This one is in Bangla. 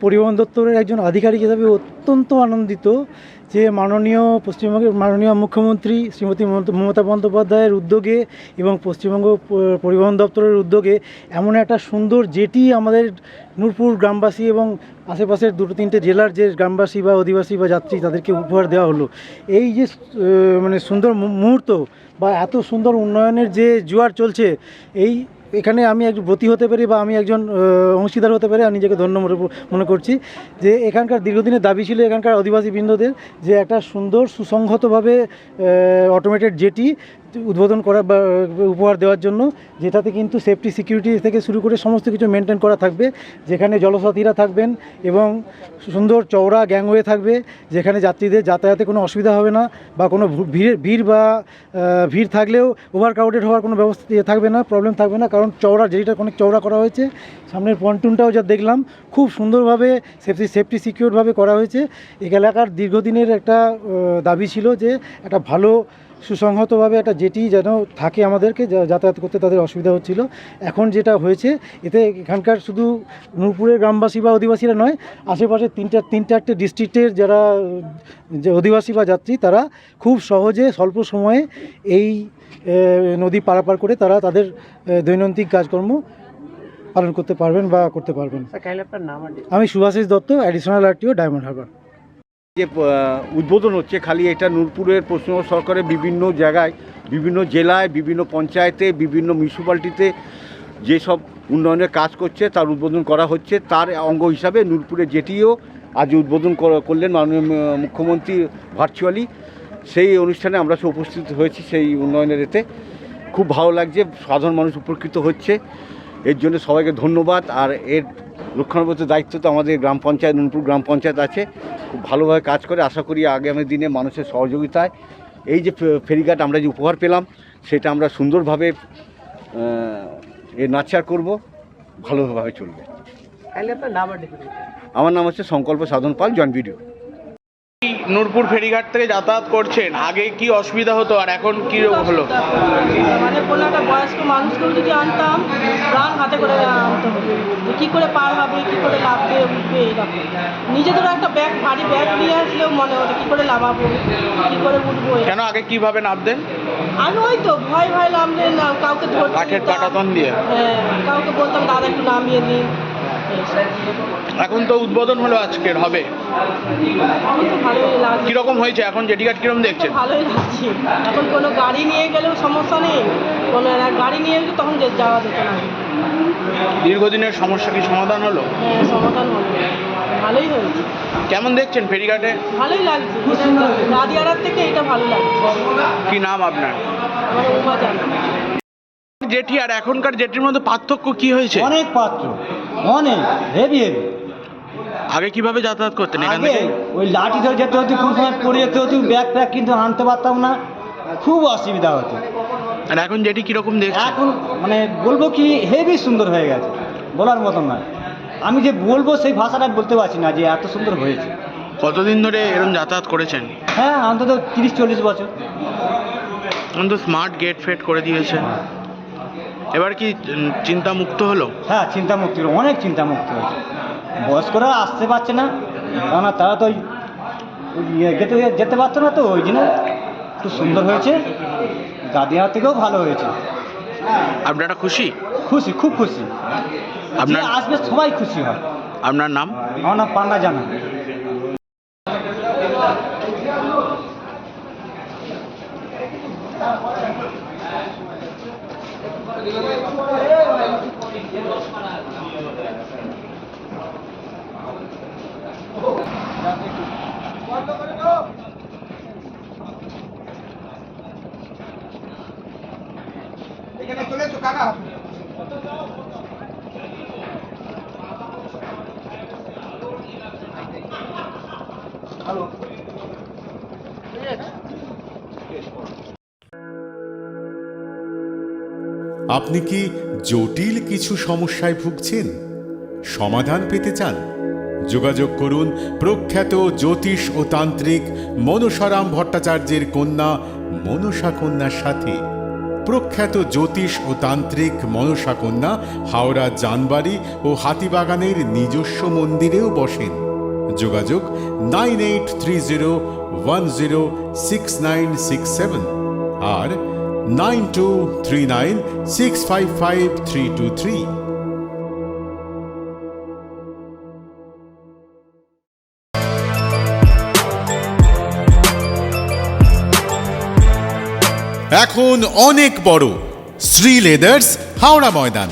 পরিবহন দপ্তরের একজন আধিকারিক হিসাবে অত্যন্ত আনন্দিত যে পশ্চিমবঙ্গের মাননীয় মুখ্যমন্ত্রী শ্রীমতী মমতা বন্দ্যোপাধ্যায়ের উদ্যোগে এবং পশ্চিমবঙ্গ পরিবহন দপ্তরের উদ্যোগে এমন একটা সুন্দর জেটি আমাদের নূরপুর গ্রামবাসী এবং আশেপাশের দুটো তিনটে জেলার যে গ্রামবাসী বা অধিবাসী বা যাত্রী তাদেরকে উপহার দেওয়া হলো। এই যে মানে সুন্দর মুহূর্ত বা এত সুন্দর উন্নয়নের যে জোয়ার চলছে, এখানে আমি একজন ব্রতী হতে পারি বা আমি একজন অংশীদার হতে পারি, আমি নিজেকে ধন্য মনে করছি। যে এখানকার দীর্ঘদিনের দাবি ছিল এখানকার অধিবাসী বৃন্দদের যে একটা সুন্দর সুসংহতভাবে অটোমেটেড জেটি উদ্বোধন করা বা উপহার দেওয়ার জন্য, যেটাতে কিন্তু সেফটি সিকিউরিটি থেকে শুরু করে সমস্ত কিছু মেনটেন করা থাকবে, যেখানে জলসাথীরা থাকবেন এবং সুন্দর চওড়া গ্যাংওয়ে থাকবে, যেখানে যাত্রীদের যাতায়াতে কোনো অসুবিধা হবে না বা কোনো ভিড় থাকলেও ওভার ক্রাউডেড হওয়ার কোনো ব্যবস্থা থাকবে না, প্রবলেম থাকবে না, কারণ জেটিটা অনেক চওড়া করা হয়েছে। সামনের পন্টুনটাও যা দেখলাম খুব সুন্দরভাবে সেফটি সিকিউরভাবে করা হয়েছে। এই এলাকার দীর্ঘদিনের একটা দাবি ছিল যে একটা ভালো সুসংহতভাবে একটা জেটি যেন থাকে, আমাদেরকে যাতায়াত করতে তাদের অসুবিধা হচ্ছিল। এখন যেটা হয়েছে এতে এখানকার শুধু নূরপুরের গ্রামবাসী বা অধিবাসীরা নয়, আশেপাশে তিন চারটে ডিস্ট্রিক্টের যারা যে অধিবাসী বা যাত্রী তারা খুব সহজে স্বল্প সময়ে এই নদী পারাপার করে তারা তাদের দৈনন্দিন কাজকর্ম পালন করতে পারবেন বা করতে পারবেন। আমি শুভাশিস দত্ত, অ্যাডিশনাল আরটিও, ডায়মন্ড হারবার। যে উদ্বোধন হচ্ছে খালি এটা নূরপুরের পশ্চিমবঙ্গ সরকারের বিভিন্ন জায়গায়, বিভিন্ন জেলায়, বিভিন্ন পঞ্চায়েতে, বিভিন্ন মিউনিসিপ্যালিটিতে যেসব উন্নয়নের কাজ করছে তার উদ্বোধন করা হচ্ছে। তার অঙ্গ হিসাবে নূরপুরের জেটিও আজ উদ্বোধন করলেন মাননীয় মুখ্যমন্ত্রী ভার্চুয়ালি। সেই অনুষ্ঠানে আমরা সব উপস্থিত হয়েছি। সেই উন্নয়নের এতে খুব ভালো লাগছে, সাধারণ মানুষ উপকৃত হচ্ছে, এর জন্য সবাইকে ধন্যবাদ। আর এর রক্ষণাবেক্ষণের দায়িত্ব তো আমাদের গ্রাম পঞ্চায়েত, নূরপুর গ্রাম পঞ্চায়েত আছে, খুব ভালোভাবে কাজ করে। আশা করি আগামী দিনে মানুষের সহযোগিতায় এই যে ফেরিঘাট আমরা যে উপহার পেলাম সেটা আমরা সুন্দরভাবে নাচার করব, ভালোভাবে চলবে। আমার নাম হচ্ছে সংকল্প সাধন পাল, জয়েন্ট ভিডিও। নূরপুর ফেরিঘাট থেকে যাতায়াত করছেন, আগে কি অসুবিধা হতো আর এখন কি হলো? মানে কোনো একটা বয়স্ক মানুষকেও যদি আনতাম প্রাণ হাতে করে আনতে হবে, কী করে পার হবে, কী করে লাভবে উঠবে, এইরকম নিজেদেরও একটা ভারী ব্যাগ নিয়ে আসলেও মনে হতো কী করে লাভাবো, কী করে উঠবো। কেন আগে কিভাবে নামতেন? আমি ওই তো ভয় নামলে না, কাউকে কাঠের কাটাতন দিয়ে, হ্যাঁ, কাউকে বলতাম দাদা একটু নামিয়ে দিন। এখন তো উদ্বোধন হলো, আজকের হবে, ভালোই লাগছে। কিরকম হয়েছে এখন জেটিঘাট, কিরকম দেখছেন? ভালোই লাগছে। এখন কোনো গাড়ি নিয়ে গেলেও সমস্যা নেই, কোনো গাড়ি নিয়ে গেলে তখন যাওয়া যেত না। দীর্ঘদিনের সমস্যা কি সমাধান হলো? হ্যাঁ, সমাধান হলো, ভালোই হয়েছে। কেমন দেখছেন ফেরিঘাটে? ভালোই লাগছে, নাদিয়ারার থেকে এটা ভালো লাগছে। কি নাম আপনার? আমার উমা জানা। জেটি আর এখনকার জেটির মধ্যে পার্থক্য কি হয়েছে? অনেক পার্থক্য, অনেক হেভি। আগে কিভাবে যাতায়াত করতেন এখান থেকে? ওই লাঠি ধরে যেতে হতো, কোন সময় পড়ে যেতে হতো, ব্যাগ কিন্তু আনতে পারতাম না, খুব অসুবিধা হতো। আর এখন জেটি কিরকম দেখছেন? এখন মানে বলবো কি হেভি সুন্দর হয়ে গেছে, বলার মতন নয়। আমি যে বলবো সেই ভাষাটা বলতে পারছি না যে এত সুন্দর হয়েছে। কতদিন ধরে এরকম যাতায়াত করেছেন? হ্যাঁ, অন্তত 30-40 বছর। অন্তত স্মার্ট গেট ফেট করে দিয়েছে। এবার কি চিন্তামুক্ত হলো? হ্যাঁ, চিন্তামুক্তি হলো, অনেক চিন্তামুক্ত হয়েছে। বয়স্করা আসতে পারছে না, কেননা তারা তো যেতে পারতো না, তো ওই জন্য খুব সুন্দর হয়েছে। গাদিয়া থেকেও ভালো হয়েছে। আপনারা খুশি? খুশি, খুব খুশি। আপনার আসবে সবাই খুশি হয়। আপনার নাম? আমার নাম পান্না জানা। এখানে চলে এসো কাকা। হ্যালো। আপনি কি জটিল কিছু সমস্যায় ভুগছেন, সমাধান পেতে চান? যোগাযোগ করুন প্রখ্যাত জ্যোতিষ ও তান্ত্রিক মনসারাম ভট্টাচার্যের কন্যা মনসা কন্যার সাথে। প্রখ্যাত জ্যোতিষ ও তান্ত্রিক মনসা কন্যা হাওড়া জানবাড়ি ও হাতিবাগানের নিজস্ব মন্দিরেও বসেন। যোগাযোগ 9830106967 আর 9239655323। এখন অনেক বড় শ্রী লেদার্স হাওড়া ময়দান।